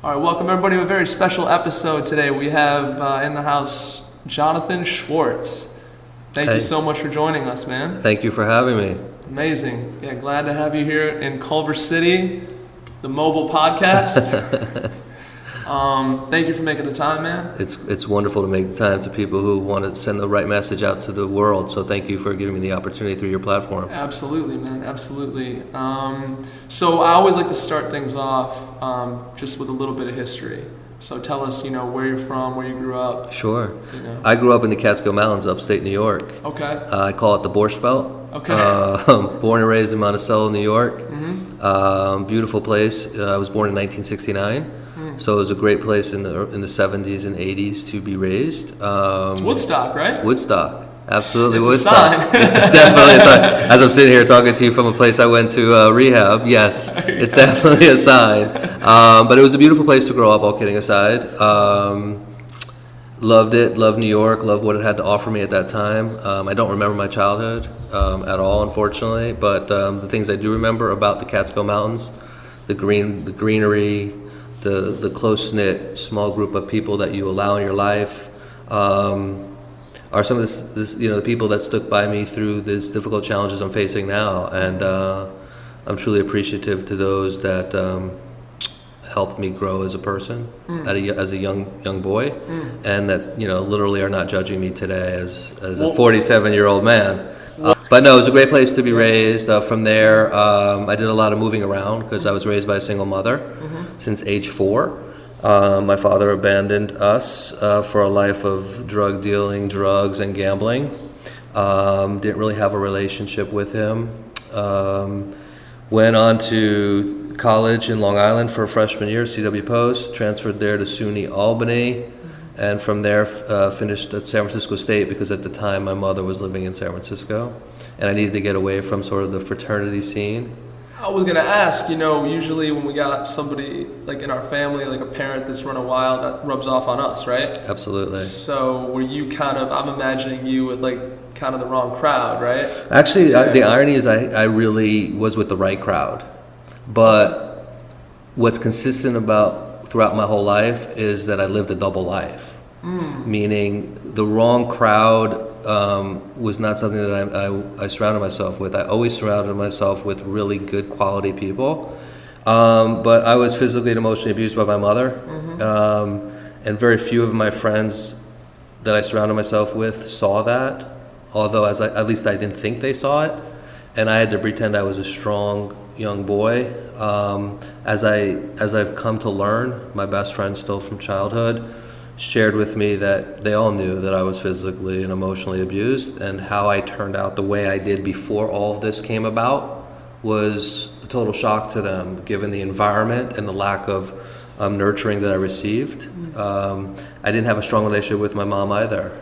All right, welcome everybody to a very special episode today. We have in the house Jonathan Schwartz. Thank you so much for joining us, man. Thank you for having me. Amazing. Yeah, glad to have you here in Culver City, the mobile podcast. Thank you for making the time, man. It's wonderful to make the time to people who want to send the right message out to the world. So thank you for giving me the opportunity through your platform. Absolutely, man. Absolutely. So I always like to start things off just with a little bit of history. So tell us, where you're from, where you grew up. Sure. I grew up in the Catskill Mountains, upstate New York. Okay. I call it the Borscht Belt. Okay. Born and raised in Monticello, New York. Mm-hmm. Beautiful place. I was born in 1969. So it was a great place in the 70s and 80s to be raised. It's Woodstock, right? Woodstock. Absolutely, it's Woodstock. A sign. It's definitely a sign. As I'm sitting here talking to you from a place I went to rehab, yes, it's definitely a sign. But it was a beautiful place to grow up, all kidding aside. Loved it, loved New York, loved what it had to offer me at that time. I don't remember my childhood at all, unfortunately, but the things I do remember about the Catskill Mountains, the greenery, the close-knit small group of people that you allow in your life, are some of the people that stuck by me through these difficult challenges I'm facing now, and I'm truly appreciative to those that helped me grow as a person, as a young boy, and that literally are not judging me today as a 47-year-old man. But no, it was a great place to be raised. From there, I did a lot of moving around because I was raised by a single mother since age 4. My father abandoned us for a life of drug dealing, drugs, and gambling. Didn't really have a relationship with him. Went on to college in Long Island for a freshman year, CW Post, transferred there to SUNY Albany, and from there finished at San Francisco State because at the time my mother was living in San Francisco, and I needed to get away from sort of the fraternity scene. I was gonna ask, usually when we got somebody like in our family, like a parent that's run a wild, that rubs off on us, right? Absolutely. So were you I'm imagining you with like kind of the wrong crowd, right? Actually, the irony is I really was with the right crowd. But what's consistent throughout my whole life is that I lived a double life. Meaning the wrong crowd was not something that I surrounded myself with. I always surrounded myself with really good quality people. But I was physically and emotionally abused by my mother. And very few of my friends that I surrounded myself with saw that. Although at least I didn't think they saw it. And I had to pretend I was a strong young boy. As I've come to learn, my best friends still from childhood shared with me that they all knew that I was physically and emotionally abused, and how I turned out the way I did before all of this came about was a total shock to them, given the environment and the lack of nurturing that I received. I didn't have a strong relationship with my mom either.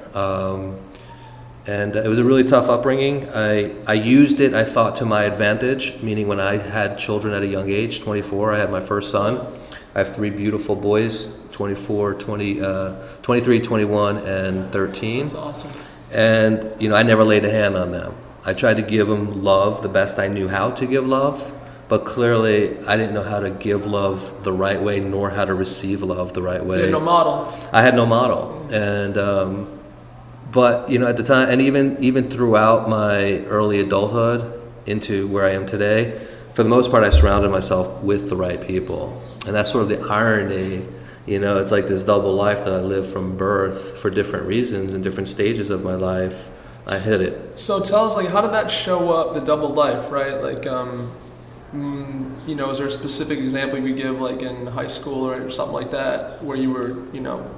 And it was a really tough upbringing. I used it, I thought, to my advantage, meaning when I had children at a young age, 24, I had my first son. I have 3 beautiful boys, 23, 21, and 13. That's awesome. And, I never laid a hand on them. I tried to give them love the best I knew how to give love, but clearly I didn't know how to give love the right way, nor how to receive love the right way. You had no model. I had no model. And, but at the time, and even throughout my early adulthood into where I am today, for the most part, I surrounded myself with the right people. And that's sort of the irony. It's like this double life that I lived from birth for different reasons and different stages of my life. I hit it. So tell us, how did that show up, the double life, right? Is there a specific example you could give, like in high school or something like that, where you were,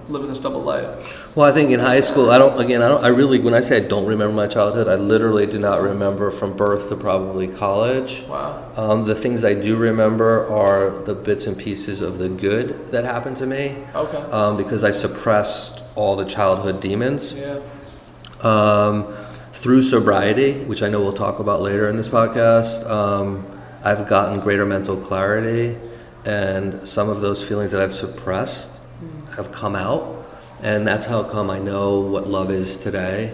living this double life? Well, I think in high school, when I say I don't remember my childhood, I literally do not remember from birth to probably college. Wow. The things I do remember are the bits and pieces of the good that happened to me. Okay. Because I suppressed all the childhood demons. Yeah. Through sobriety, which I know we'll talk about later in this podcast, I've gotten greater mental clarity, and some of those feelings that I've suppressed have come out, and that's how come I know what love is today,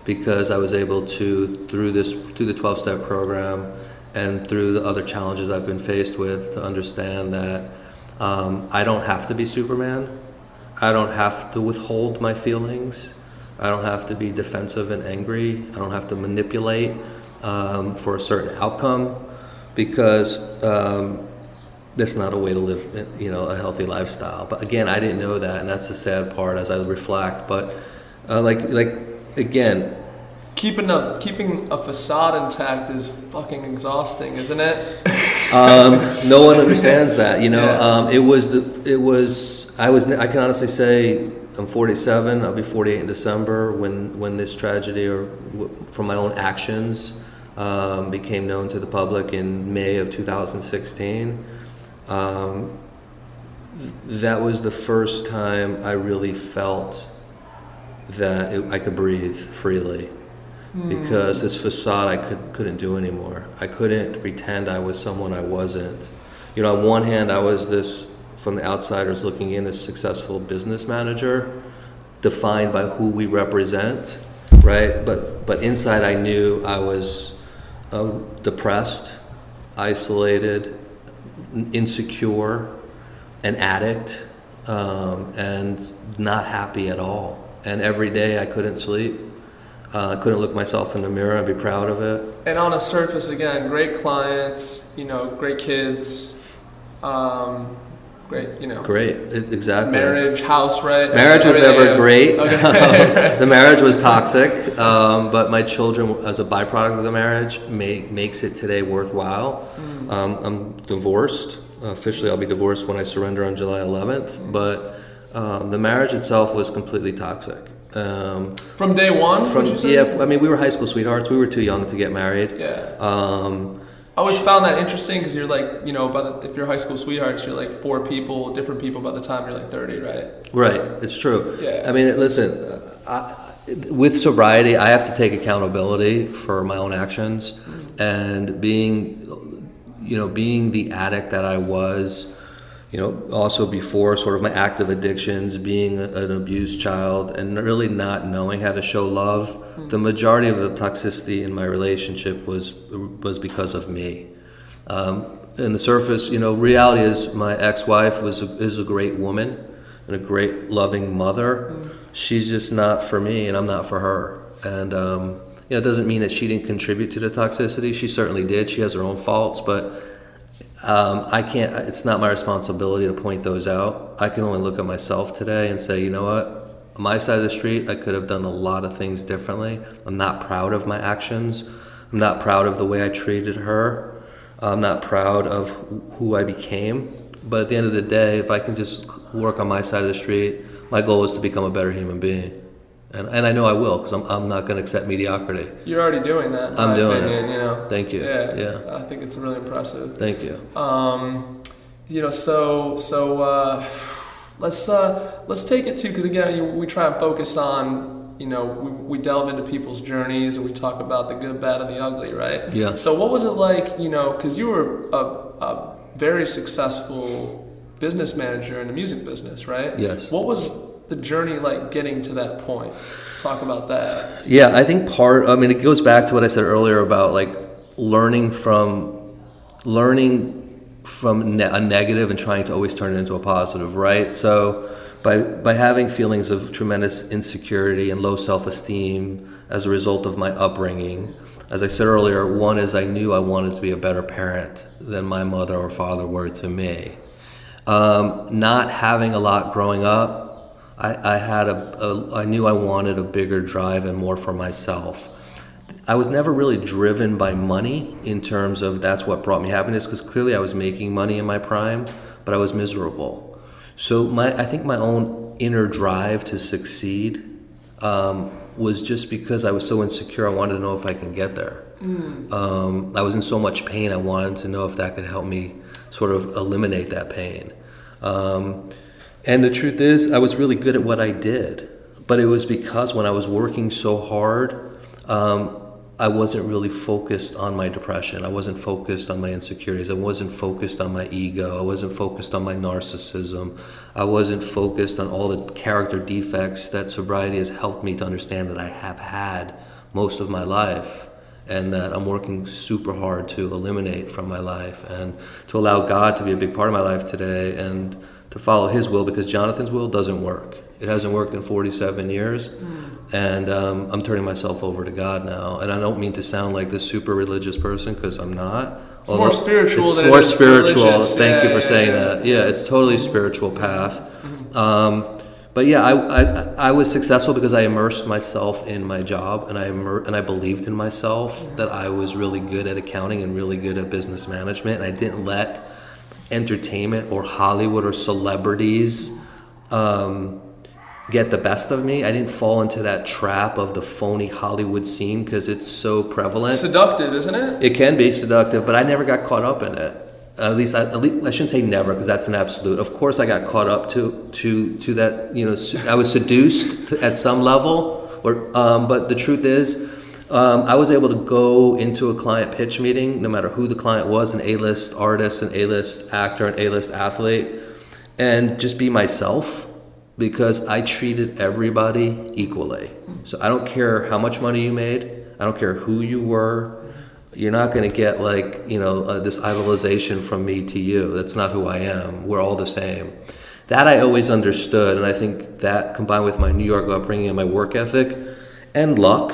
because I was able to, through the 12-step program and through the other challenges I've been faced with, to understand that I don't have to be Superman. I don't have to withhold my feelings. I don't have to be defensive and angry. I don't have to manipulate for a certain outcome, because that's not a way to live, a healthy lifestyle. But again, I didn't know that, and that's the sad part as I reflect. But again, keeping a facade intact is fucking exhausting, isn't it? no one understands that. Yeah. I can honestly say I'm 47. I'll be 48 in December when this tragedy, from my own actions, became known to the public in May of 2016. That was the first time I really felt that I could breathe freely, because this facade I couldn't do anymore. I couldn't pretend I was someone I wasn't. On one hand, I was this, from the outsiders looking in, this successful business manager, defined by who we represent, right? But inside, I knew I was depressed, isolated, insecure, an addict, and not happy at all. And every day I couldn't sleep. I couldn't look myself in the mirror and be proud of it. And on a surface, again, great clients, great kids, great, Exactly. Marriage, house, right? Marriage was never great. Okay. The marriage was toxic, but my children, as a byproduct of the marriage, makes it today worthwhile. I'm divorced. Officially, I'll be divorced when I surrender on July 11th. But the marriage itself was completely toxic. From day one? Would you say? Yeah, I mean, we were high school sweethearts. We were too young to get married. Yeah. I always found that interesting, because you're like, if you're high school sweethearts, you're like different people by the time you're like 30, right? Right, it's true. Yeah. I mean, listen, with sobriety, I have to take accountability for my own actions, and being the addict that I was, also before sort of my active addictions, being an abused child and really not knowing how to show love, the majority of the toxicity in my relationship was because of me. In the surface, reality is my ex-wife is a great woman and a great loving mother. She's just not for me, and I'm not for her. And it doesn't mean that she didn't contribute to the toxicity. She certainly did. She has her own faults, but I can't. It's not my responsibility to point those out. I can only look at myself today and say, you know what? On my side of the street, I could have done a lot of things differently. I'm not proud of my actions. I'm not proud of the way I treated her. I'm not proud of who I became. But at the end of the day, if I can just work on my side of the street, my goal is to become a better human being. And I know I will, because I'm not going to accept mediocrity. You're already doing that. In I'm my doing opinion, it. Thank you. Yeah. I think it's really impressive. Thank you. Let's take it to, because again, we try and focus on, we delve into people's journeys and we talk about the good, bad, and the ugly, right? Yeah. So what was it like, because you were a very successul business manager in the music business, right? Yes. What was the journey like getting to that point? Let's talk about that. Yeah, I think it goes back to what I said earlier about like learning from a negative and trying to always turn it into a positive, right? So by having feelings of tremendous insecurity and low self-esteem as a result of my upbringing, as I said earlier, one is I knew I wanted to be a better parent than my mother or father were to me. Not having a lot growing up, I knew I wanted a bigger drive and more for myself. I was never really driven by money in terms of that's what brought me happiness, because clearly I was making money in my prime, but I was miserable. So I think my own inner drive to succeed was just because I was so insecure. I wanted to know if I can get there. I was in so much pain. I wanted to know if that could help me sort of eliminate that pain. And the truth is, I was really good at what I did, but it was because when I was working so hard, I wasn't really focused on my depression. I wasn't focused on my insecurities. I wasn't focused on my ego. I wasn't focused on my narcissism. I wasn't focused on all the character defects that sobriety has helped me to understand that I have had most of my life. and that I'm working super hard to eliminate from my life, and to allow God to be a big part of my life today, and to follow His will, because Jonathan's will doesn't work. It hasn't worked in 47 years, and I'm turning myself over to God now. And I don't mean to sound like this super religious person, because I'm not. It's more spiritual than more it is spiritual. religious. Thank you for saying that. Yeah, it's totally spiritual path. But yeah, I was successful because I immersed myself in my job, and I believed in myself that I was really good at accounting and really good at business management, and I didn't let entertainment or Hollywood or celebrities get the best of me. I didn't fall into that trap of the phony Hollywood scene, because it's so prevalent. Seductive, isn't it? It can be seductive, but I never got caught up in it. At least I shouldn't say never, because that's an absolute. Of course, I got caught up to that. I was seduced at some level, but the truth is, I was able to go into a client pitch meeting, no matter who the client was, an A-list artist, an A-list actor, an A-list athlete, and just be myself, because I treated everybody equally. So I don't care how much money you made. I don't care who you were. You're not going to get this idolization from me to you. That's not who I am. We're all the same. That I always understood, and I think that, combined with my New York upbringing and my work ethic and luck,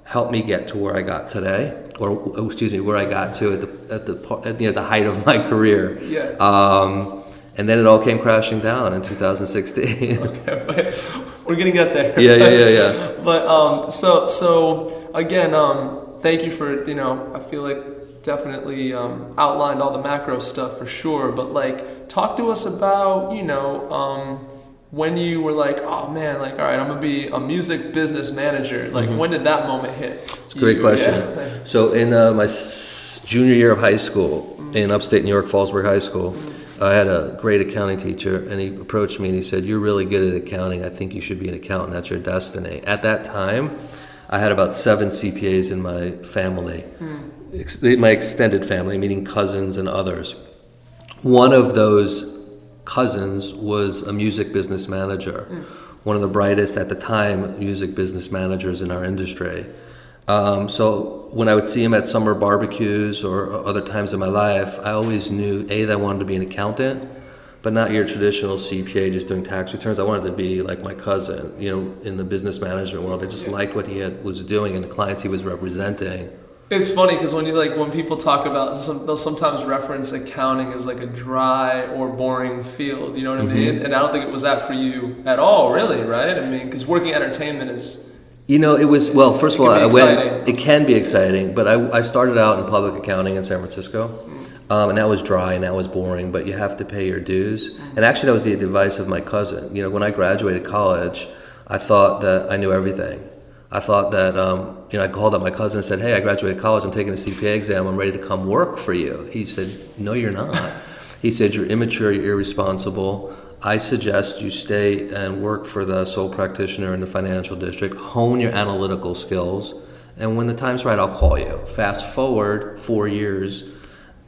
helped me get to where I got today, where I got to at the height of my career. Yeah. And then it all came crashing down in 2016. Okay, but we're gonna get there. Yeah. But so again, thank you for I feel like definitely outlined all the macro stuff for sure. But like, talk to us about when you were like, oh man, like, all right, I'm gonna be a music business manager. Like, when did that moment hit? It's a great question. Yeah. So in my junior year of high school in upstate New York, Fallsburg High School, I had a great accounting teacher, and he approached me and he said, "You're really good at accounting. I think you should be an accountant. That's your destiny." At that time, I had about 7 CPAs in my family, my extended family, meaning cousins and others. One of those cousins was a music business manager, one of the brightest at the time music business managers in our industry. So when I would see him at summer barbecues or other times in my life, I always knew, A, that I wanted to be an accountant, but not your traditional CPA just doing tax returns. I wanted to be like my cousin, in the business management world. I just liked what he was doing and the clients he was representing. It's funny because when people talk about, they'll sometimes reference accounting as like a dry or boring field. You know what I mean? And I don't think it was that for you at all, really, right? I mean, because working entertainment is. It was, well, first of all, it can be exciting, but I started out in public accounting in San Francisco, and that was dry and that was boring, but you have to pay your dues. And actually, that was the advice of my cousin. When I graduated college, I thought that I knew everything. I thought that, I called up my cousin and said, "Hey, I graduated college, I'm taking a CPA exam, I'm ready to come work for you." He said, "No, you're not." He said, "You're immature, you're irresponsible. I suggest you stay and work for the sole practitioner in the financial district, hone your analytical skills, and when the time's right, I'll call you." Fast forward 4 years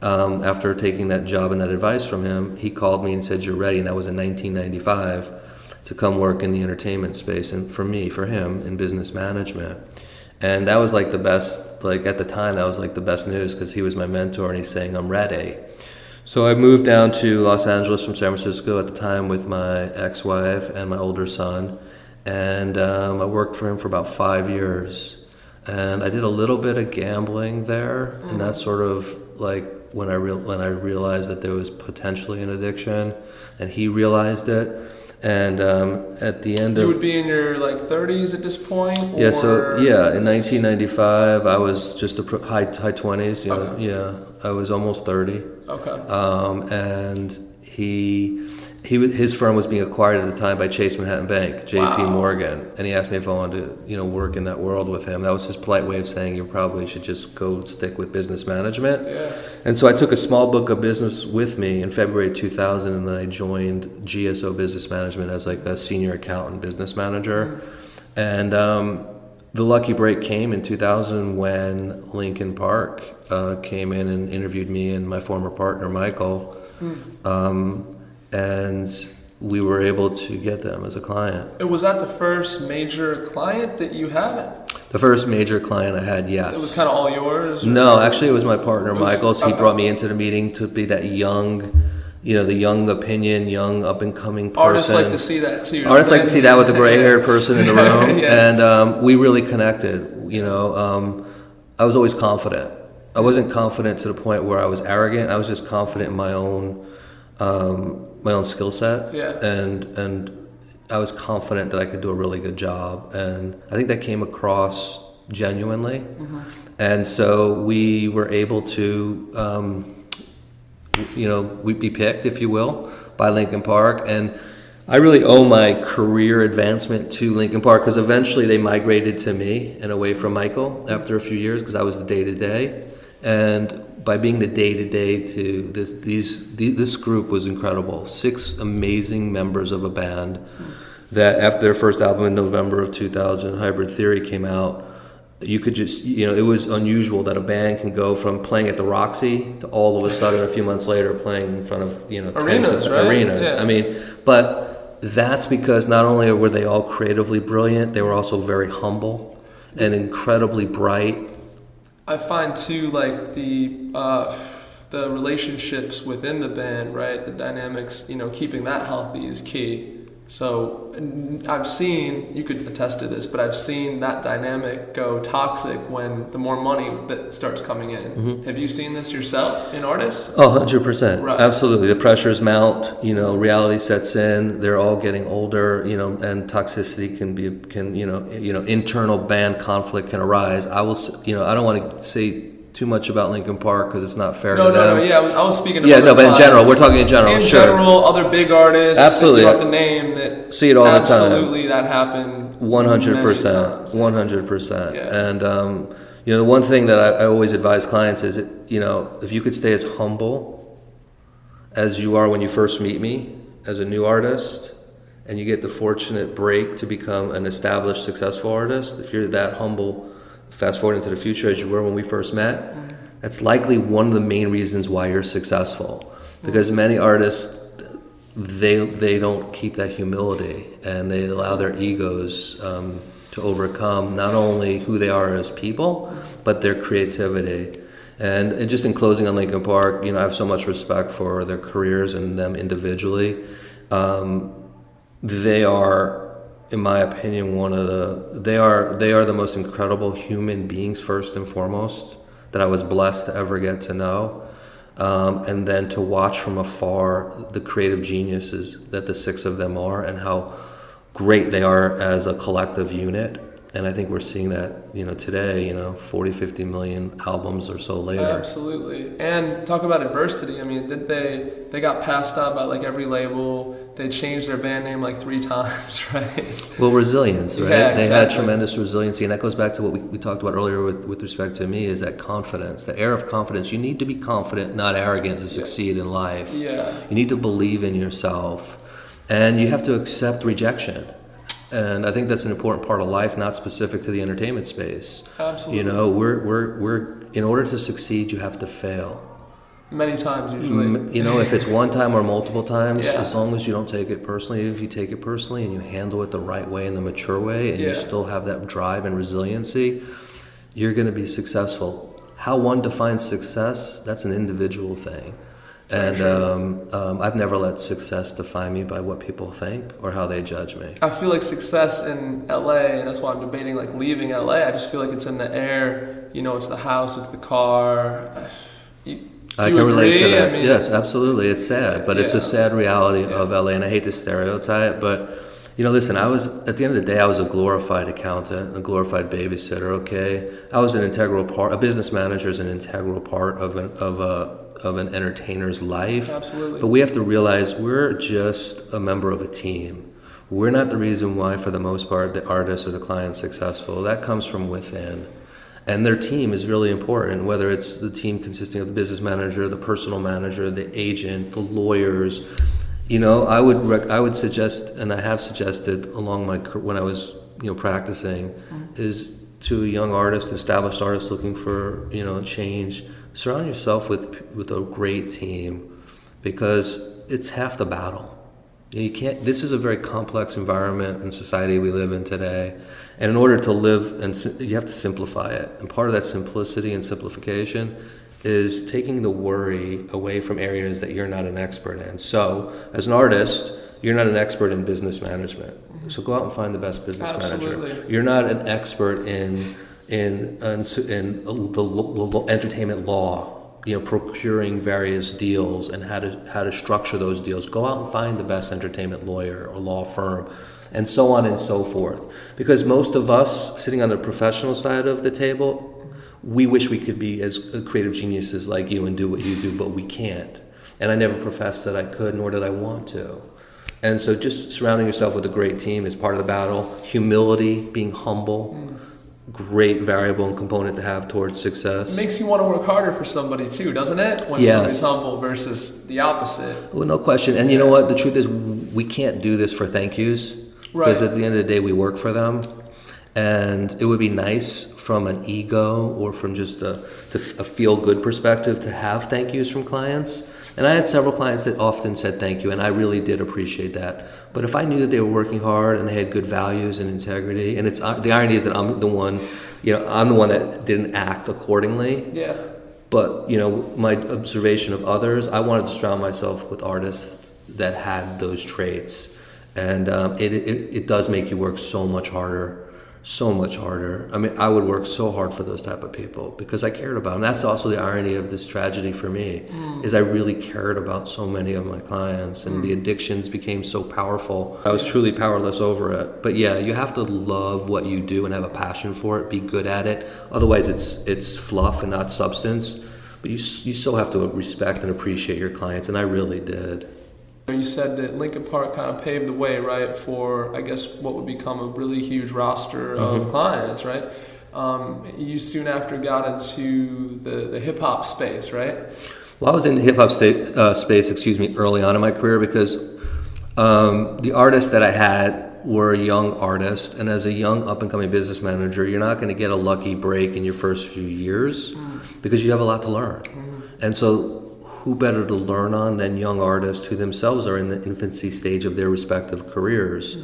after taking that job and that advice from him, he called me and said, "You're ready," and that was in 1995, to come work in the entertainment space, and for him, in business management. And that was like the best, at the time, that was like the best news, because he was my mentor and he's saying, "I'm ready." So I moved down to Los Angeles from San Francisco at the time with my ex-wife and my older son, and I worked for him for about 5 years. And I did a little bit of gambling there, and that's sort of like when I realized that there was potentially an addiction, and he realized it. And at the end You would be in your 30s at this point? In 1995, I was just high 20s. Okay. Yeah, I was almost 30. Okay. And his firm was being acquired at the time by Chase Manhattan Bank, J.P. Morgan, and he asked me if I wanted to, work in that world with him. That was his polite way of saying you probably should just go stick with business management. Yeah. And so I took a small book of business with me in February 2000, and then I joined GSO Business Management as a senior accountant business manager. And the lucky break came in 2000 when Lincoln Park came in and interviewed me and my former partner, Michael. And we were able to get them as a client. Was that the first major client that you had? The first major client I had, yes. It was kind of all yours? No, actually it was my partner, Michael's. He brought me into the meeting to be that young, the young opinion, young up and coming person. Artists like to see that too. Artists like to see that with the gray haired person in the room. Yeah. And we really connected. I was always confident. I wasn't confident to the point where I was arrogant. I was just confident in my own skill set. Yeah. And I was confident that I could do a really good job. And I think that came across genuinely. Mm-hmm. And so we were able to, we'd be picked, if you will, by Lincoln Park. And I really owe my career advancement to Lincoln Park because eventually they migrated to me and away from Michael after a few years because I was the day-to-day. And by being the day-to-day to this group was incredible. 6 amazing members of a band that after their first album in November of 2000, Hybrid Theory, came out, you could just, it was unusual that a band can go from playing at the Roxy to all of a sudden a few months later playing in front of, arenas, right? Arenas. Yeah. But that's because not only were they all creatively brilliant, they were also very humble and incredibly bright. I find too, like the relationships within the band, right? The dynamics, keeping that healthy is key. So I've seen, you could attest to this, but I've seen that dynamic go toxic when the more money that starts coming in. Mm-hmm. Have you seen this yourself in artists? Oh, 100%. Right. Absolutely. The pressures mount, reality sets in, they're all getting older, and toxicity can internal band conflict can arise. I don't want to say too much about Lincoln Park because it's not fair to them. No, yeah, I was speaking about but in general, we're talking in general. In general, other big artists, absolutely, you have to name that. See it all the time. Absolutely, that happened. 100%, 100%. Yeah. And the one thing that I always advise clients is, if you could stay as humble as you are when you first meet me as a new artist, and you get the fortunate break to become an established, successful artist, if you're that humble. Fast forward into the future as you were when we first met, that's likely one of the main reasons why you're successful. Because many artists, they don't keep that humility and they allow their egos to overcome not only who they are as people, but their creativity. And just in closing on Lincoln Park, I have so much respect for their careers and them individually. They are, in my opinion, they are the most incredible human beings first and foremost that I was blessed to ever get to know, and then to watch from afar the creative geniuses that the 6 of them are and how great they are as a collective unit. And I think we're seeing that, today, 40, 50 million albums or so later. Absolutely. And talk about adversity. I mean, they got passed up by like every label. They changed their band name like 3 times, right? Well, resilience, right? Yeah, exactly. They had tremendous resiliency. And that goes back to what we talked about earlier with respect to me, is that confidence, the air of confidence. You need to be confident, not arrogant, to succeed in life. Yeah. You need to believe in yourself. And you have to accept rejection. And I think that's an important part of life, not specific to the entertainment space. Absolutely. We're in order to succeed, you have to fail. Many times, usually. If it's one time or multiple times, yeah. As long as you don't take it personally, if you take it personally and you handle it the right way and the mature way, and you still have that drive and resiliency, you're going to be successful. How one defines success, that's an individual thing. And I've never let success define me by what people think or how they judge me. I feel like success in LA, and that's why I'm debating like leaving LA. I just feel like it's in the air. It's the house, it's the car. I can relate to that. Yes, absolutely. It's sad, but it's a sad reality of LA, and I hate to stereotype, but listen, at the end of the day, I was a glorified accountant, a glorified babysitter, okay? I was an integral part, a business manager is an integral part of an entertainer's life. Absolutely. But we have to realize we're just a member of a team. We're not the reason why, for the most part, the artist or the client's successful. That comes from within. And their team is really important, whether it's the team consisting of the business manager, the personal manager, the agent, the lawyers. I would suggest, and I have suggested along when I was practicing, is to a young artist, established artist looking for change. Surround yourself with a great team, because it's half the battle. You can't. This is a very complex environment and society we live in today, and in order to live, you have to simplify it. And part of that simplicity and simplification is taking the worry away from areas that you're not an expert in. So, as an artist, you're not an expert in business management. So go out and find the best business manager. You're not an expert in the entertainment law. Procuring various deals and how to structure those deals. Go out and find the best entertainment lawyer or law firm, and so on and so forth. Because most of us sitting on the professional side of the table, we wish we could be as creative geniuses like you and do what you do, but we can't. And I never professed that I could, nor did I want to. And so just surrounding yourself with a great team is part of the battle. Humility, being humble. Great variable and component to have towards success. It makes you want to work harder for somebody too, doesn't it? When somebody's humble versus the opposite. Well, no question. And you know what? The truth is, we can't do this for thank yous. Right. Because at the end of the day, we work for them. And it would be nice from an ego or from just a feel-good perspective to have thank yous from clients. And I had several clients that often said thank you, and I really did appreciate that. But if I knew that they were working hard and they had good values and integrity, and it's the irony is that I'm the one that didn't act accordingly. Yeah. But my observation of others, I wanted to surround myself with artists that had those traits, and it does make you work so much harder. So much harder. I mean, I would work so hard for those type of people because I cared about them. That's also the irony of this tragedy for me, is I really cared about so many of my clients, and the addictions became so powerful. I was truly powerless over it. But yeah, you have to love what you do and have a passion for it, be good at it. Otherwise, it's fluff and not substance. But you still have to respect and appreciate your clients, and I really did. You said that Linkin Park kind of paved the way, right, for, I guess, what would become a really huge roster of clients, right? You soon after got into the hip-hop space, right? Well, I was in the hip-hop space, early on in my career because the artists that I had were young artists, and as a young up-and-coming business manager, you're not going to get a lucky break in your first few years because you have a lot to learn. And so who better to learn on than young artists who themselves are in the infancy stage of their respective careers.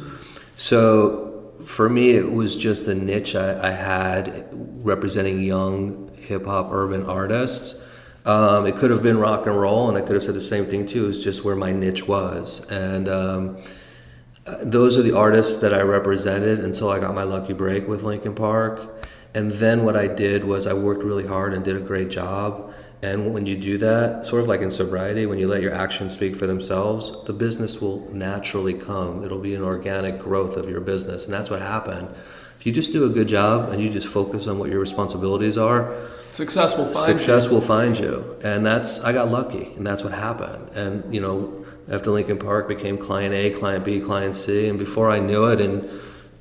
So for me, it was just a niche I had representing young hip-hop urban artists. It could have been rock and roll, and I could have said the same thing too. It's just where my niche was. And those are the artists that I represented until I got my lucky break with Linkin Park. And then what I did was I worked really hard and did a great job. And when you do that, sort of like in sobriety, when you let your actions speak for themselves, the business will naturally come. It'll be an organic growth of your business. And that's what happened. If you just do a good job and you just focus on what your responsibilities are, success will find you. And I got lucky, and that's what happened. And, after Linkin Park became client A, client B, client C, and before I knew it, in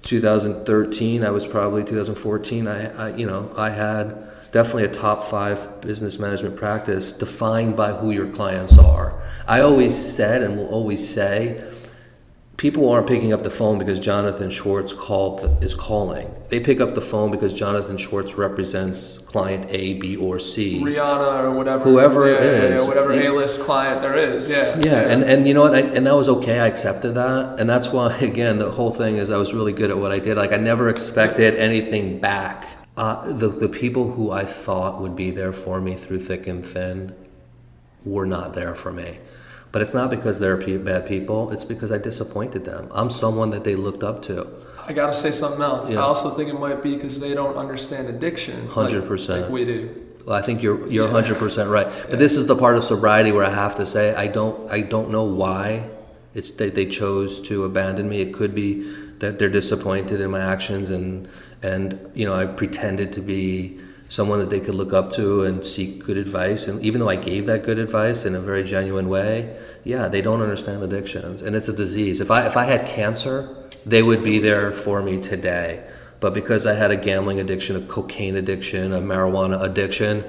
2013, I was probably 2014, I had definitely a top 5 business management practice defined by who your clients are. I always said and will always say, people aren't picking up the phone because Jonathan Schwartz is calling. They pick up the phone because Jonathan Schwartz represents client A, B, or C. Rihanna or whatever. Whoever it is. Whatever A-list client there is, yeah. Yeah, and you know what, and that was okay, I accepted that. And that's why, again, the whole thing is I was really good at what I did. Like, I never expected anything back. The people who I thought would be there for me through thick and thin were not there for me. But it's not because they're bad people, it's because I disappointed them. I'm someone that they looked up to. I gotta say something else. Yeah. I also think it might be because they don't understand addiction 100%. like we do. Well, I think you're 100% right. But this is the part of sobriety where I have to say I don't know why it's that they chose to abandon me. It could be that they're disappointed in my actions and I pretended to be someone that they could look up to and seek good advice. And even though I gave that good advice in a very genuine way, they don't understand addictions. And it's a disease. If I had cancer, they would be there for me today. But because I had a gambling addiction, a cocaine addiction, a marijuana addiction,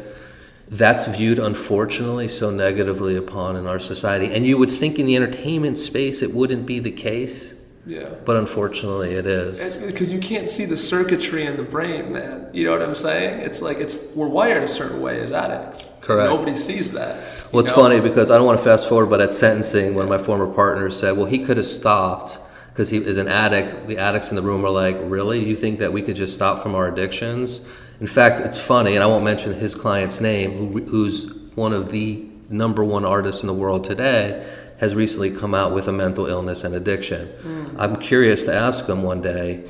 that's viewed, unfortunately, so negatively upon in our society. And you would think in the entertainment space it wouldn't be the case. Yeah. But unfortunately it is. Because you can't see the circuitry in the brain, man. You know what I'm saying? It's like we're wired a certain way as addicts. Correct. Correct. Nobody sees that. Well, it's funny because I don't want to fast forward, but at sentencing, one of my former partners said, well, he could have stopped because he is an addict. The addicts in the room are like, really? You think that we could just stop from our addictions? In fact, it's funny, and I won't mention his client's name, who's one of the number one artists in the world today, has recently come out with a mental illness and addiction. I'm curious to ask them one day,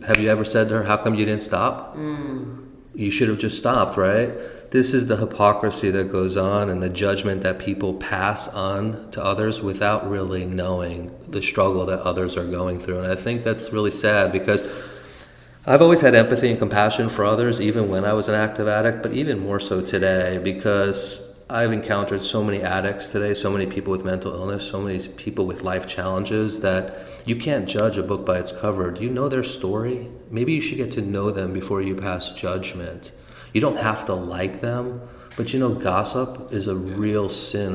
have you ever said to her, how come you didn't stop? You should have just stopped, right? This is the hypocrisy that goes on and the judgment that people pass on to others without really knowing the struggle that others are going through. And I think that's really sad because I've always had empathy and compassion for others, even when I was an active addict, but even more so today because I've encountered so many addicts today, so many people with mental illness, so many people with life challenges that you can't judge a book by its cover. Do you know their story? Maybe you should get to know them before you pass judgment. You don't have to like them, but gossip is a real sin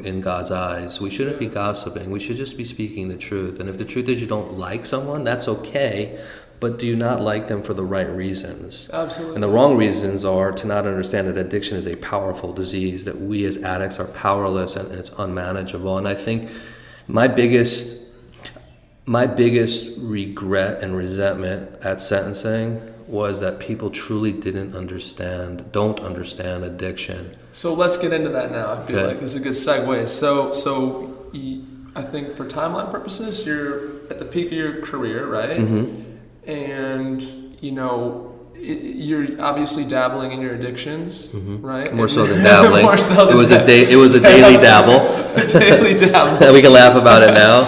in God's eyes. We shouldn't be gossiping. We should just be speaking the truth. And if the truth is you don't like someone, that's okay. But do you not like them for the right reasons? Absolutely. And the wrong reasons are to not understand that addiction is a powerful disease, that we as addicts are powerless and it's unmanageable. And I think my biggest regret and resentment at sentencing was that people truly don't understand addiction. So let's get into that now. I feel like this is a good segue. So I think for timeline purposes, you're at the peak of your career, right? Mm-hmm. And you're obviously dabbling in your addictions, right? More so than dabbling. It was a daily dabble. A daily dabble. We can laugh about it now.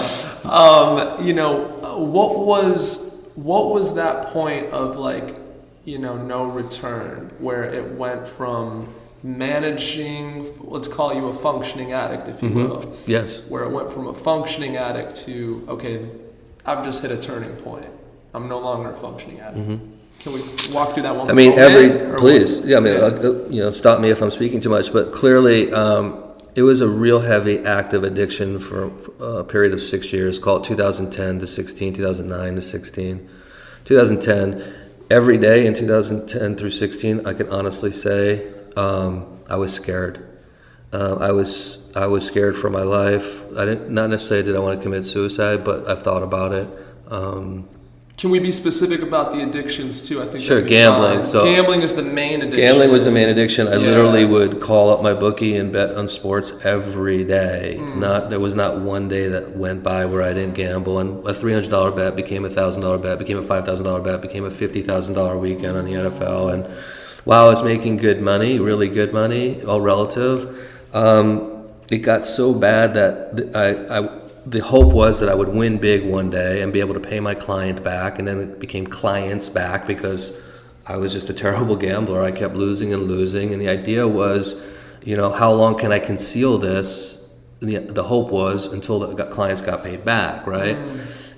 What was that point of no return where it went from managing, let's call you a functioning addict, if you will. Yes. Where it went from a functioning addict to, okay, I've just hit a turning point. I'm no longer a functioning addict. Can we walk through that one? Stop me if I'm speaking too much, but clearly it was a real heavy active addiction for a period of 6 years, called 2010 to 16, 2009 to 16. 2010, every day in 2010 through 16, I can honestly say I was scared. I was scared for my life. Not necessarily did I want to commit suicide, but I've thought about it. Can we be specific about the addictions too? I think sure. Gambling. So gambling is the main addiction. Gambling was the main addiction. I literally would call up my bookie and bet on sports every day. There was not one day that went by where I didn't gamble. And a $300 bet became a $1,000 bet, became a $5,000 bet, became a $50,000 weekend on the NFL. And while I was making good money, really good money, all relative, it got so bad that the hope was that I would win big one day and be able to pay my client back, and then it became clients back because I was just a terrible gambler. I kept losing and losing, and the idea was, how long can I conceal this? The hope was until the clients got paid back, right?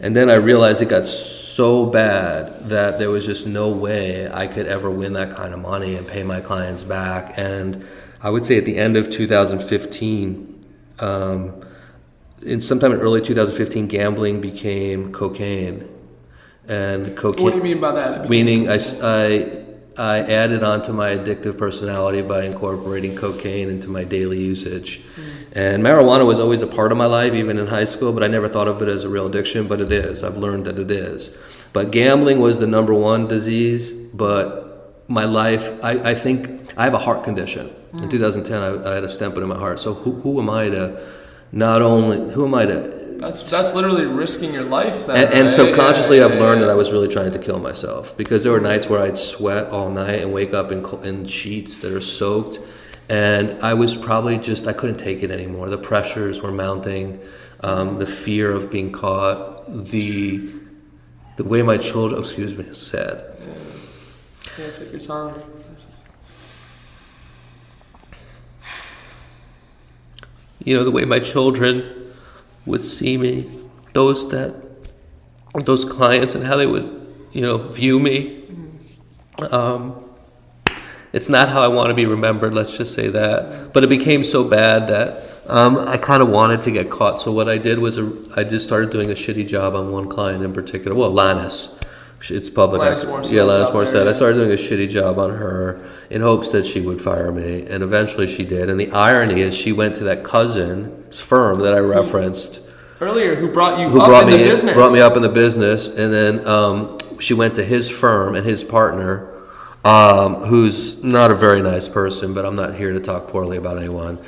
And then I realized it got so bad that there was just no way I could ever win that kind of money and pay my clients back. And I would say at the end of 2015, sometime in early 2015, gambling became cocaine. And cocaine. What do you mean by that? Meaning I added on to my addictive personality by incorporating cocaine into my daily usage. And marijuana was always a part of my life, even in high school, but I never thought of it as a real addiction, but it is. I've learned that it is. But gambling was the number one disease, but my life, I think I have a heart condition. In 2010, I had a stent put in my heart. So who am I to... That's literally risking your life. And subconsciously, I've learned that I was really trying to kill myself because there were nights where I'd sweat all night and wake up in sheets that are soaked, and I was probably I couldn't take it anymore. The pressures were mounting, the fear of being caught, the way my children. Sad. Yeah, take your time. The way my children would see me, those clients, and how they would, view me. It's not how I want to be remembered, let's just say that. But it became so bad that I kind of wanted to get caught. So what I did was I just started doing a shitty job on one client in particular. Well, Alanis. It's public. Alanis Morissette. Yeah, Alanis Morissette. I started doing a shitty job on her in hopes that she would fire me, and eventually she did. And the irony is, she went to that cousin's firm that I referenced earlier, who brought you business. Brought me up in the business, and then she went to his firm and his partner, who's not a very nice person, but I'm not here to talk poorly about anyone.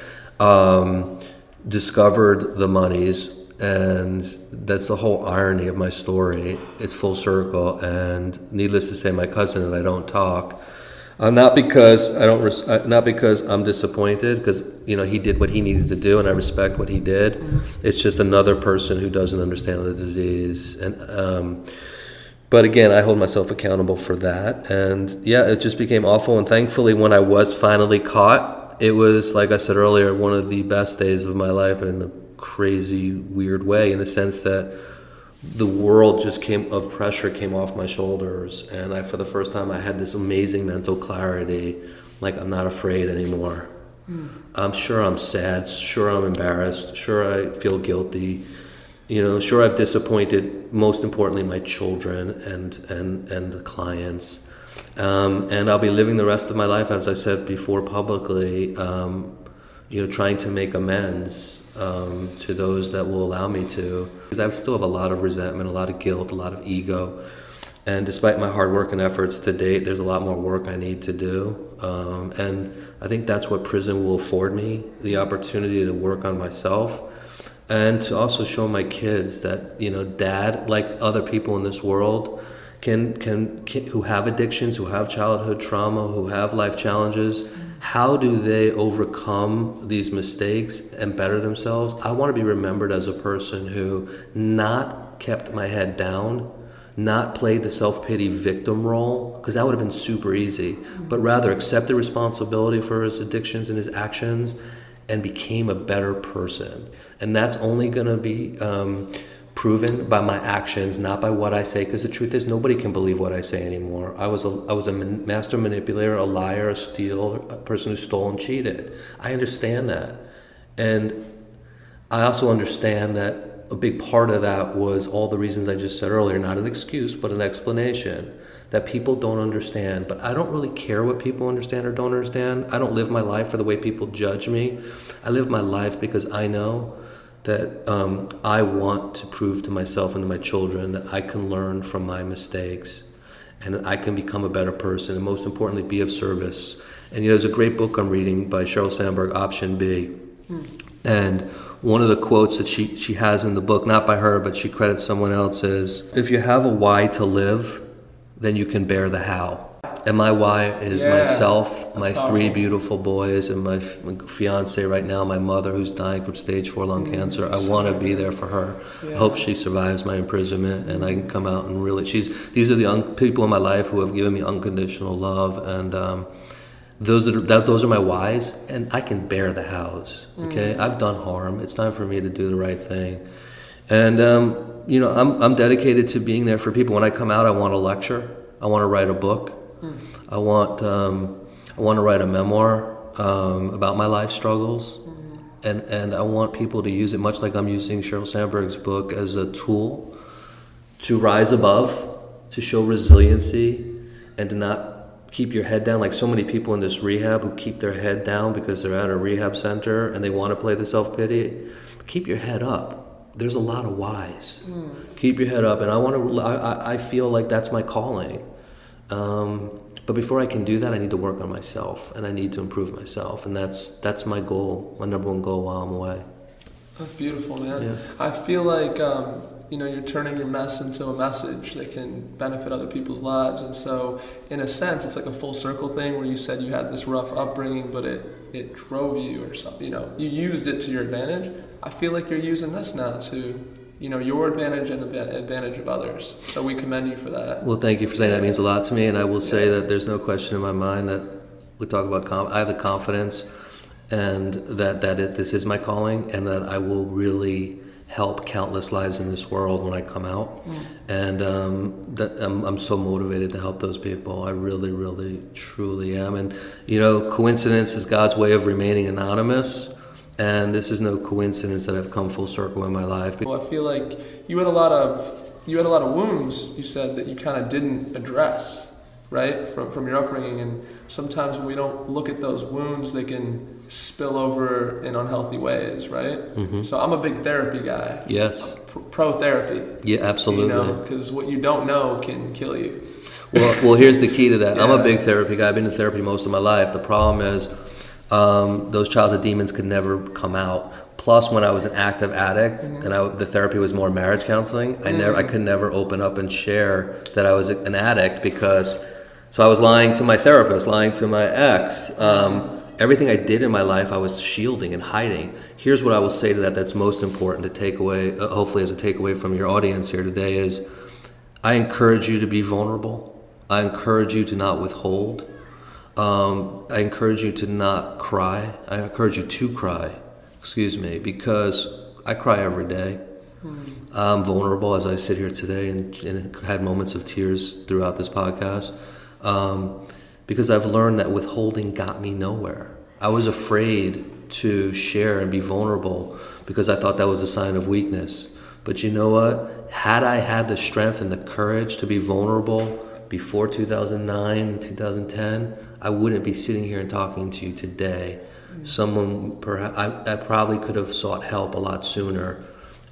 Discovered the monies. And that's the whole irony of my story. It's full circle, and needless to say, my cousin and I don't talk. Not because not because I'm disappointed, because he did what he needed to do, and I respect what he did. It's just another person who doesn't understand the disease, and but again, I hold myself accountable for that. And yeah, it just became awful. And thankfully, when I was finally caught, it was, like I said earlier, one of the best days of my life in a crazy, weird way, in the sense that the world of pressure came off my shoulders, and for the first time I had this amazing mental clarity, like I'm not afraid anymore. I'm sure I'm sad, sure I'm embarrassed, sure I feel guilty, sure I've disappointed, most importantly, my children and the clients, and I'll be living the rest of my life, as I said before publicly, trying to make amends to those that will allow me to, because I still have a lot of resentment, a lot of guilt, a lot of ego, and despite my hard work and efforts to date, there's a lot more work I need to do, and I think that's what prison will afford me, the opportunity to work on myself, and to also show my kids that dad, like other people in this world, can who have addictions, who have childhood trauma, who have life challenges. How do they overcome these mistakes and better themselves? I want to be remembered as a person who not kept my head down, not played the self-pity victim role, because that would have been super easy, but rather accepted responsibility for his addictions and his actions and became a better person. And that's only going to be proven by my actions, not by what I say, because the truth is nobody can believe what I say anymore. I was a master manipulator, a liar, a person who stole and cheated. I understand that. And I also understand that a big part of that was all the reasons I just said earlier, not an excuse, but an explanation that people don't understand. But I don't really care what people understand or don't understand. I don't live my life for the way people judge me. I live my life because I know that I want to prove to myself and to my children that I can learn from my mistakes and that I can become a better person, and most importantly, be of service. And there's a great book I'm reading by Sheryl Sandberg, Option B. And one of the quotes that she has in the book, not by her, but she credits someone else, is, if you have a why to live, then you can bear the how. And my why is myself, my three beautiful boys, and my fiance right now, my mother who's dying from stage 4 lung cancer. I want to be there for her. I hope she survives my imprisonment and I can come out and really, these are the people in my life who have given me unconditional love, and those are my whys, and I can bear the hows. Okay, I've done harm. It's time for me to do the right thing. And I'm dedicated to being there for people. When I come out, I want to lecture. I want to write a book. I want to write a memoir about my life struggles, and I want people to use it, much like I'm using Sheryl Sandberg's book, as a tool to rise above, to show resiliency, and to not keep your head down. Like so many people in this rehab who keep their head down because they're at a rehab center and they want to play the self-pity. Keep your head up. There's a lot of whys. Keep your head up, and I feel like that's my calling. But before I can do that, I need to work on myself, and I need to improve myself, and that's my goal, my number one goal while I'm away. That's beautiful, man. Yeah. I feel like you're turning your mess into a message that can benefit other people's lives, and so in a sense, it's like a full circle thing where you said you had this rough upbringing, but it drove you or something. You used it to your advantage. I feel like you're using this now to your advantage and the advantage of others. So we commend you for that. Well, thank you for saying that. It means a lot to me, and I will say that there's no question in my mind that we talk about I have the confidence and that this is my calling, and that I will really help countless lives in this world when I come out. And that I'm so motivated to help those people. I really, really, truly am. And coincidence is God's way of remaining anonymous. And this is no coincidence that I've come full circle in my life. Well, I feel like you had a lot of you had a lot of wounds, you said, that you kind of didn't address, right, from your upbringing. And sometimes when we don't look at those wounds, they can spill over in unhealthy ways, right? So I'm a big therapy guy. Yes. Pro therapy. Yeah, absolutely. Because what you don't know can kill you. Well, here's the key to that. Yeah. I'm a big therapy guy. I've been in therapy most of my life. The problem is those childhood demons could never come out. Plus, when I was an active addict and the therapy was more marriage counseling, I could never open up and share that I was an addict because, so I was lying to my therapist, lying to my ex. Everything I did in my life, I was shielding and hiding. Here's what I will say to that that's most important to take away, hopefully as a takeaway from your audience here today is, I encourage you to be vulnerable. I encourage you to not withhold. I encourage you to not cry. I encourage you to cry, because I cry every day. I'm vulnerable as I sit here today and had moments of tears throughout this podcast. Because I've learned that withholding got me nowhere. I was afraid to share and be vulnerable because I thought that was a sign of weakness. But you know what? Had I had the strength and the courage to be vulnerable before 2009 and 2010, I wouldn't be sitting here and talking to you today. I probably could have sought help a lot sooner,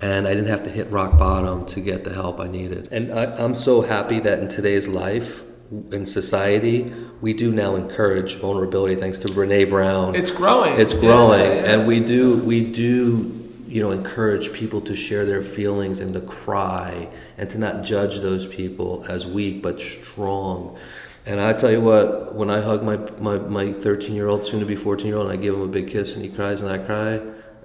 and I didn't have to hit rock bottom to get the help I needed. And I'm so happy that in today's life, in society, we do now encourage vulnerability thanks to Brene Brown. It's growing. Yeah. And we do encourage people to share their feelings and to cry and to not judge those people as weak but strong. And I tell you what, when I hug my 13-year-old, soon to be 14-year-old, and I give him a big kiss and he cries and I cry,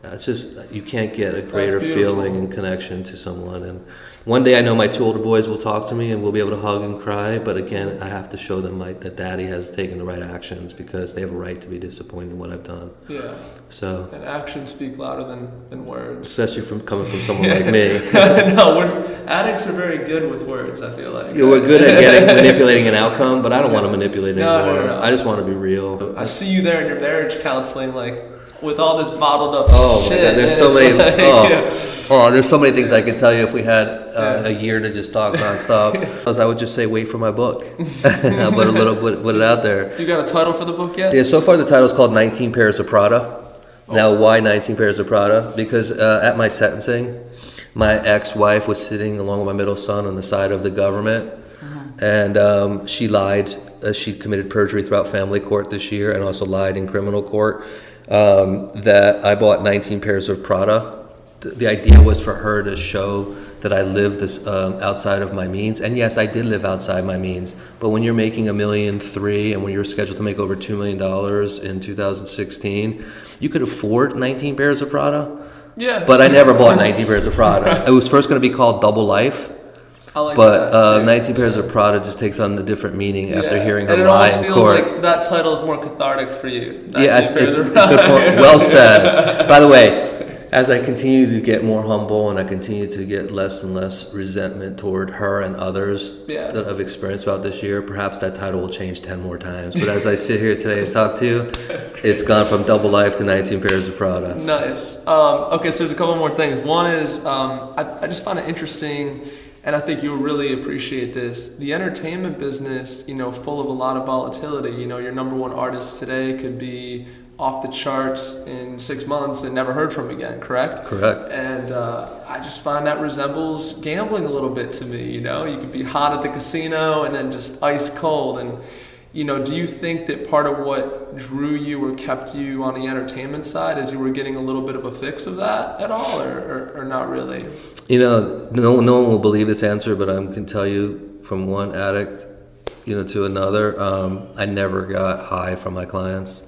it's just, you can't get a greater feeling and connection to someone. And one day I know my two older boys will talk to me and we'll be able to hug and cry, but again, I have to show them that daddy has taken the right actions because they have a right to be disappointed in what I've done. Yeah. So. And actions speak louder than words. Especially coming from someone like me. No, addicts are very good with words, I feel like. We're good at manipulating an outcome, but I don't want to manipulate anymore. No. I just want to be real. I see you there in your marriage counseling, with all this bottled up shit. My God, there's so many. There's so many things I could tell you if we had a year to just talk nonstop. I would just say, wait for my book. I'll put it out there. Do you got a title for the book yet? Yeah, so far the title is called 19 Pairs of Prada. Now, why 19 Pairs of Prada? Because at my sentencing, my ex-wife was sitting along with my middle son on the side of the government, and she lied. She committed perjury throughout family court this year and also lied in criminal court. That I bought 19 pairs of Prada. The idea was for her to show that I lived this outside of my means. And yes, I did live outside my means. But when you're making $1.3 million and when you're scheduled to make over $2 million in 2016, you could afford 19 pairs of Prada. Yeah. But I never bought 19 pairs of Prada. It was first going to be called Double Life. But 19 Pairs of Prada just takes on a different meaning after hearing her lie in court. And it almost feels like that title is more cathartic for you. It's a good point. Well said. By the way, as I continue to get more humble and I continue to get less and less resentment toward her and others that I've experienced throughout this year, perhaps that title will change 10 more times. But as I sit here today and talk to you, it's gone from Double Life to 19 Pairs of Prada. Nice. Okay, so there's a couple more things. One is I just find it interesting, and I think you'll really appreciate this. The entertainment business, full of a lot of volatility. Your number one artist today could be off the charts in 6 months and never heard from again, correct? Correct. And I just find that resembles gambling a little bit to me. You could be hot at the casino and then just ice cold. And do you think that part of what drew you or kept you on the entertainment side is you were getting a little bit of a fix of that at all, or not really? No one will believe this answer, but I can tell you from one addict, to another, I never got high from my clients.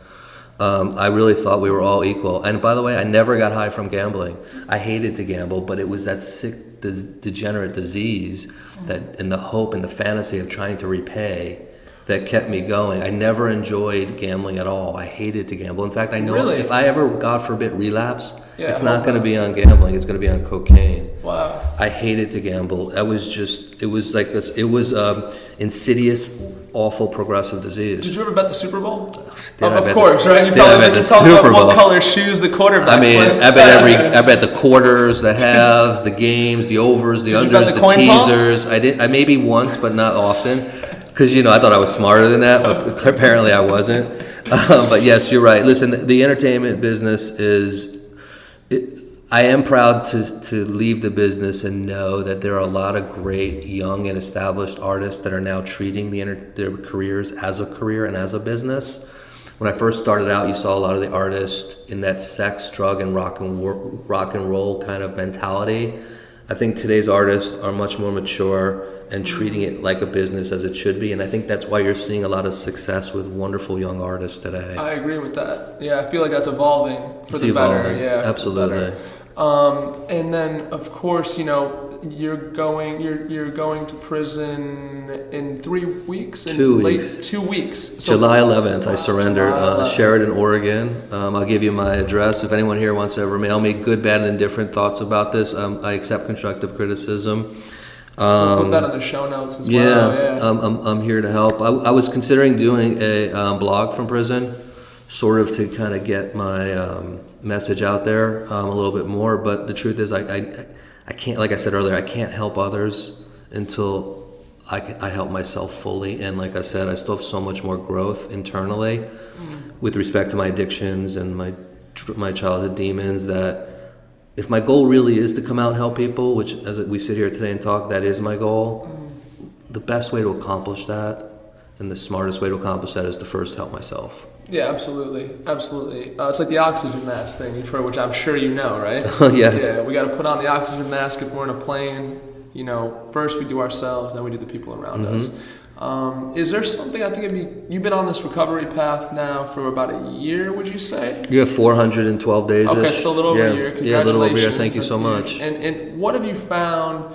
I really thought we were all equal. And by the way, I never got high from gambling. I hated to gamble, but it was that sick, degenerate disease that, in the hope and the fantasy of trying to repay, that kept me going. I never enjoyed gambling at all. I hated to gamble. In fact, I know Really? if I ever, God forbid, relapse, Yeah, it's I not hope going to not. be on gambling. It's going to be on cocaine. Wow. I hated to gamble. It was like this. It was insidious, awful progressive disease. Did you ever bet the Super Bowl? Did Of course, right? You Did I bet the Super Bowl? What color shoes the quarterback I mean, play. I bet the quarters, the halves, the games, the overs, the Did you bet unders, the coin toss? teasers. I maybe once, but not often, because I thought I was smarter than that, but apparently I wasn't. But yes, you're right. Listen, the entertainment business I am proud to leave the business and know that there are a lot of great young and established artists that are now treating their careers as a career and as a business. When I first started out, you saw a lot of the artists in that sex, drug, and rock and roll kind of mentality. I think today's artists are much more mature and treating it like a business as it should be, and I think that's why you're seeing a lot of success with wonderful young artists today. I agree with that. Yeah, I feel like that's evolving for It's the better. evolving. Yeah, Absolutely. for the better. And then, of course, you're going to prison in 3 weeks. 2 weeks. 2 weeks. So, July 11th, I surrendered. July 11th. Sheridan, Oregon. I'll give you my address. If anyone here wants to ever mail me good, bad, and indifferent thoughts about this, I accept constructive criticism. We'll put that in the show notes as Yeah, well. Yeah. I'm here to help. I was considering doing a blog from prison, sort of to kind of get my message out there a little bit more. But the truth is, I can't, like I said earlier, I can't help others until I help myself fully. And like I said, I still have so much more growth internally with respect to my addictions and my childhood demons, that if my goal really is to come out and help people, which as we sit here today and talk, that is my goal, the best way to accomplish that and the smartest way to accomplish that is to first help myself. Yeah, absolutely. Absolutely. It's like the oxygen mask thing you've heard, which I'm sure you know, right? Yes. Yeah, we got to put on the oxygen mask if we're in a plane. First we do ourselves, then we do the people around us. Is there something, I think you've been on this recovery path now for about a year, would you say? You have 412 days. Okay, so a little over a year. Congratulations. Yeah, a little over a year. Thank you so That's much. huge. And what have you found?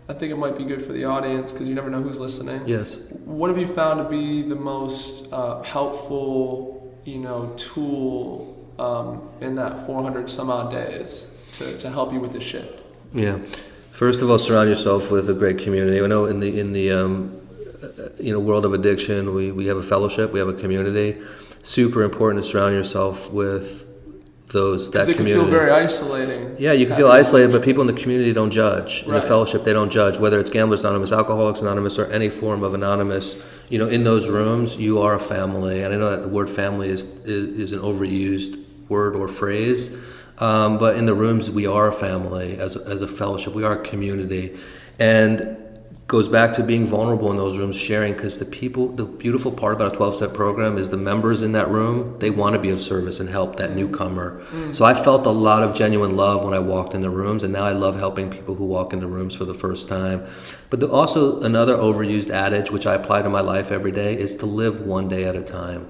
I think it might be good for the audience because you never know who's listening. Yes. What have you found to be the most helpful, tool in that 400 some odd days to help you with this shift? Yeah. First of all, surround yourself with a great community. I know in the world of addiction, we have a fellowship, we have a community. Super important to surround yourself with that it community. Can feel very isolating. Yeah, you can feel isolated, but people in the community don't judge. In Right. the fellowship, they don't judge. Whether it's Gamblers Anonymous, Alcoholics Anonymous, or any form of anonymous, in those rooms, you are a family. And I know that the word family is an overused word or phrase, but in the rooms, we are a family as a fellowship. We are a community, and goes back to being vulnerable in those rooms, sharing, because the beautiful part about a 12-step program is the members in that room, they want to be of service and help that newcomer. So I felt a lot of genuine love when I walked in the rooms, and now I love helping people who walk in the rooms for the first time. But also another overused adage, which I apply to my life every day, is to live one day at a time.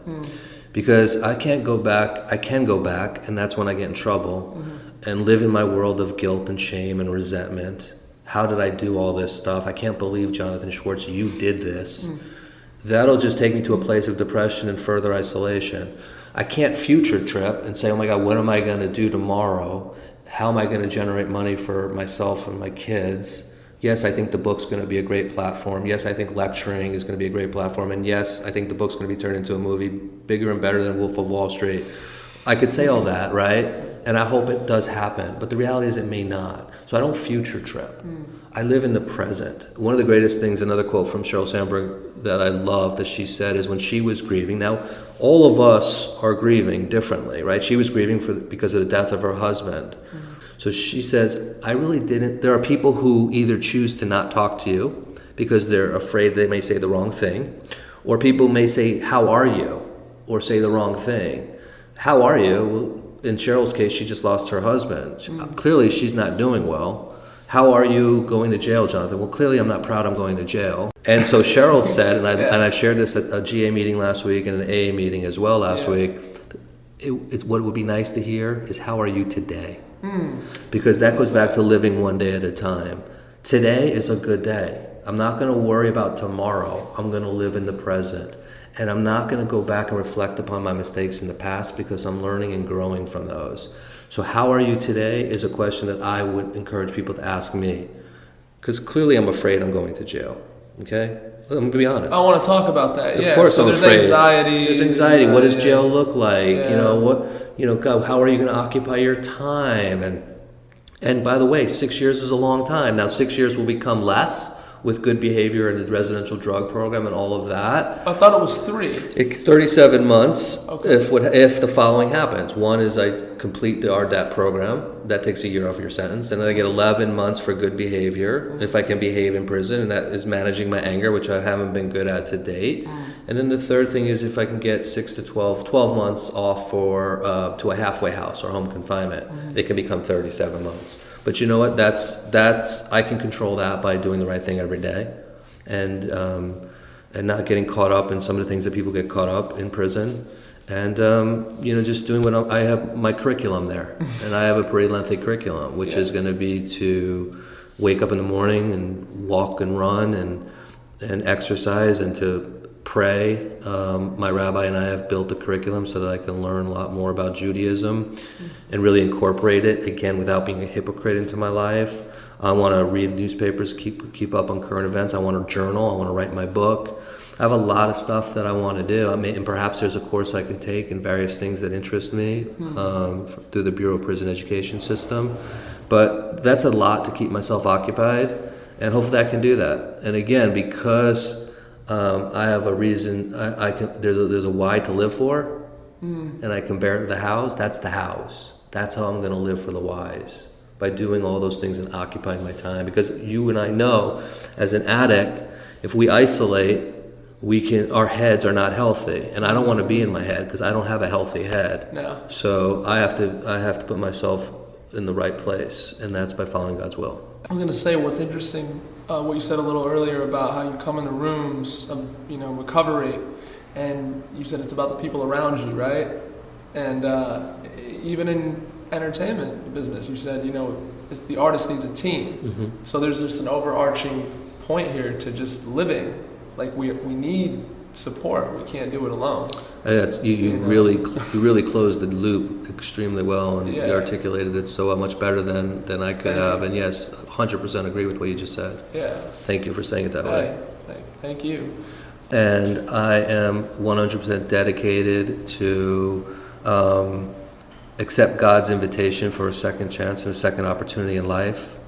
Because I can go back, and that's when I get in trouble, and live in my world of guilt and shame and resentment. How did I do all this stuff? I can't believe, Jonathan Schwartz, you did this. That'll just take me to a place of depression and further isolation. I can't future trip and say, oh my God, what am I going to do tomorrow? How am I going to generate money for myself and my kids? Yes, I think the book's going to be a great platform. Yes, I think lecturing is going to be a great platform. And yes, I think the book's going to be turned into a movie bigger and better than Wolf of Wall Street. I could say all that, right? And I hope it does happen. But the reality is it may not. So I don't future trip. I live in the present. One of the greatest things, another quote from Sheryl Sandberg that I love that she said is when she was grieving. Now, all of us are grieving differently, right? She was grieving because of the death of her husband. So she says, I really didn't. There are people who either choose to not talk to you because they're afraid they may say the wrong thing, or people may say, how are you? Or say the wrong thing. How are you? Well, in Cheryl's case, she just lost her husband. Clearly, she's not doing well. How are you going to jail, Jonathan? Well, clearly I'm not proud I'm going to jail. And so Cheryl said, and I shared this at a GA meeting last week and an AA meeting as well last week, what would be nice to hear is how are you today? Because that goes back to living one day at a time. Today is a good day. I'm not going to worry about tomorrow. I'm going to live in the present. And I'm not going to go back and reflect upon my mistakes in the past because I'm learning and growing from those. So how are you today is a question that I would encourage people to ask me. Because clearly I'm afraid I'm going to jail. Okay? I'm going to be honest. I want to talk about that. Of course so I'm there's afraid. anxiety. There's anxiety. What does jail look like? Yeah. God, how are you going to occupy your time? And by the way, 6 years is a long time. Now 6 years will become less with good behavior and the residential drug program and all of that. I thought it was 3. It's 37 months Okay. if the following happens. One is I complete the RDAP program. That takes a year off your sentence. And then I get 11 months for good behavior if I can behave in prison. And that is managing my anger, which I haven't been good at to date. And then the third thing is if I can get 6 to 12 months off to a halfway house or home confinement, it can become 37 months. But you know what? That's I can control that by doing the right thing every day, and not getting caught up in some of the things that people get caught up in prison, and just doing what I have my curriculum there, and I have a pretty lengthy curriculum, which is going to be to wake up in the morning and walk and run and exercise and to pray. My rabbi and I have built a curriculum so that I can learn a lot more about Judaism and really incorporate it, again, without being a hypocrite into my life. I want to read newspapers, keep up on current events. I want to journal. I want to write my book. I have a lot of stuff that I want to do. And perhaps there's a course I can take in various things that interest me through the Bureau of Prison Education system. But that's a lot to keep myself occupied, and hopefully I can do that. And again, because I have a reason, I can. There's a why to live for, and I compare it to the house. That's the house. That's how I'm going to live for the whys, by doing all those things and occupying my time. Because you and I know, as an addict, if we isolate, our heads are not healthy, and I don't want to be in my head because I don't have a healthy head. No. So I have to put myself in the right place, and that's by following God's will. I was going to say what's interesting, what you said a little earlier about how you come into rooms of, recovery, and you said it's about the people around you, right? And even in entertainment business, you said, the artist needs a team. Mm-hmm. So there's just an overarching point here to just living. Like we need support. We can't do it alone. You really closed the loop extremely well, and you articulated it so much better than I could have. And yes, 100% agree with what you just said. Yeah. Thank you for saying it that way. Thank you. And I am 100% dedicated to accept God's invitation for a second chance and a second opportunity in life.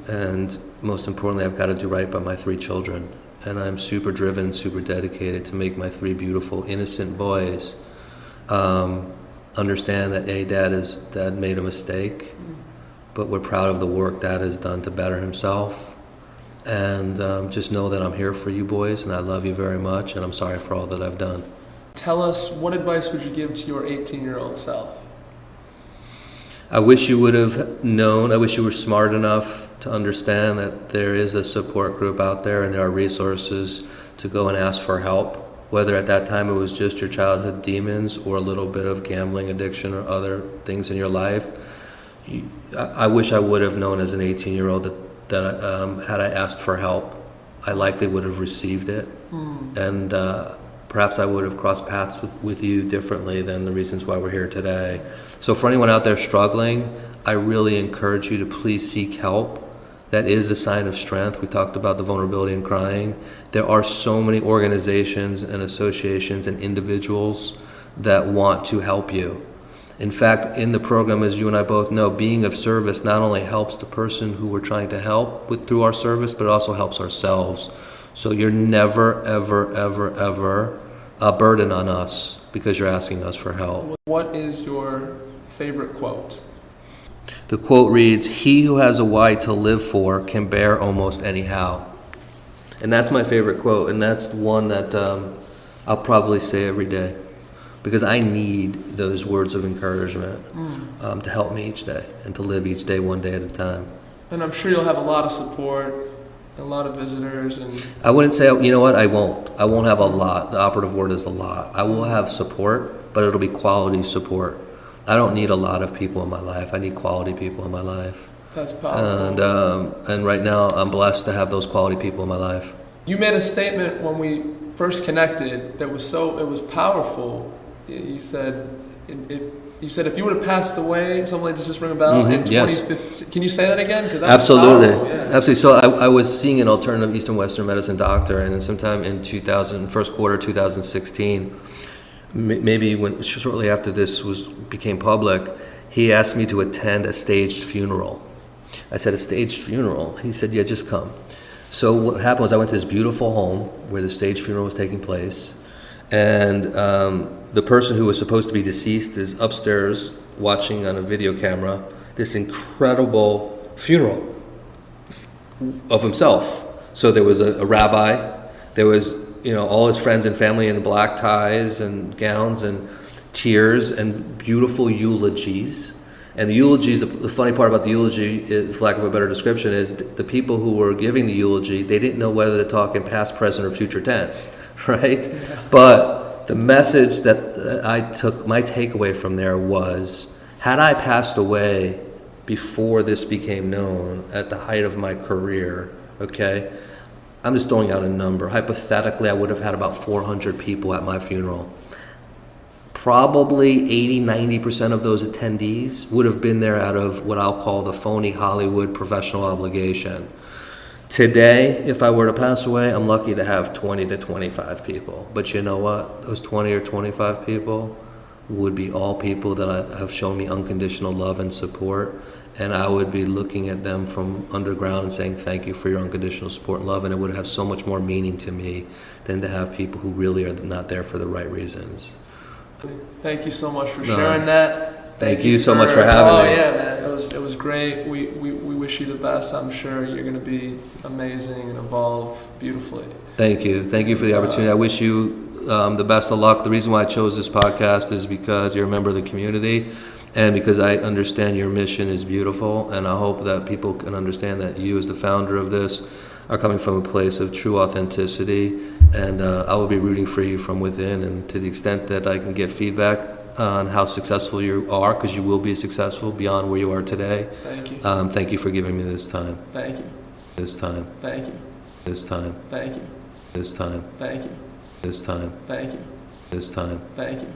And most importantly, I've got to do right by my 3 children. And I'm super driven and super dedicated to make my 3 beautiful, innocent boys understand that, Dad made a mistake, but we're proud of the work Dad has done to better himself. And just know that I'm here for you boys, and I love you very much, and I'm sorry for all that I've done. Tell us, what advice would you give to your 18-year-old self? I wish you would have known. I wish you were smart enough to understand that there is a support group out there and there are resources to go and ask for help, whether at that time it was just your childhood demons or a little bit of gambling addiction or other things in your life. I wish I would have known as an 18-year-old that had I asked for help, I likely would have received it. And perhaps I would have crossed paths with you differently than the reasons why we're here today. So for anyone out there struggling, I really encourage you to please seek help. That is a sign of strength. We talked about the vulnerability and crying. There are so many organizations and associations and individuals that want to help you. In fact, in the program, as you and I both know, being of service not only helps the person who we're trying to help through our service, but it also helps ourselves. So you're never, ever, ever, ever a burden on us because you're asking us for help. What is your favorite quote? The quote reads, "He who has a why to live for can bear almost anyhow." And that's my favorite quote, and that's one that I'll probably say every day because I need those words of encouragement to help me each day and to live each day one day at a time. And I'm sure you'll have a lot of support, a lot of visitors. And I wouldn't say, you know what, I won't have a lot. The operative word is a lot. I will have support, but it'll be quality support. I don't need a lot of people in my life. I need quality people in my life. That's powerful. And right now I'm blessed to have those quality people in my life. You made a statement when we first connected that was it was powerful. You said, if you would have passed away, something like this just ring a bell, in 2015. Yes. Can you say that again? Absolutely. Absolutely. So I was seeing an alternative Eastern Western medicine doctor, and then sometime in first quarter 2016, maybe shortly after this became public, he asked me to attend a staged funeral. I said, a staged funeral? He said, yeah, just come. So what happened was I went to this beautiful home where the staged funeral was taking place, and the person who was supposed to be deceased is upstairs watching on a video camera this incredible funeral of himself. So there was a rabbi, there was all his friends and family in black ties and gowns and tears and beautiful eulogies. And the eulogies, the funny part about the eulogy, for lack of a better description, is the people who were giving the eulogy, they didn't know whether to talk in past, present, or future tense, right? Yeah. But the message that I took, my takeaway from there was, had I passed away before this became known, at the height of my career, okay, I'm just throwing out a number. Hypothetically, I would have had about 400 people at my funeral. Probably 80-90% of those attendees would have been there out of what I'll call the phony Hollywood professional obligation. Today, if I were to pass away, I'm lucky to have 20 to 25 people. But you know what? Those 20 or 25 people would be all people that have shown me unconditional love and support. And I would be looking at them from underground and saying, thank you for your unconditional support and love. And it would have so much more meaning to me than to have people who really are not there for the right reasons. Thank you so much for sharing that. Thank you so much for having me. Oh yeah, man, it was great. We wish you the best. I'm sure you're going to be amazing and evolve beautifully. Thank you for the opportunity. I wish you the best of luck. The reason why I chose this podcast is because you're a member of the community, and because I understand your mission is beautiful, and I hope that people can understand that you, as the founder of this, are coming from a place of true authenticity, and I will be rooting for you from within. And to the extent that I can get feedback on how successful you are, because you will be successful beyond where you are today. Thank you. Thank you for giving me this time. Thank you. This time. Thank you. This time. Thank you. This time. Thank you. This time. Thank you. This time. Thank you.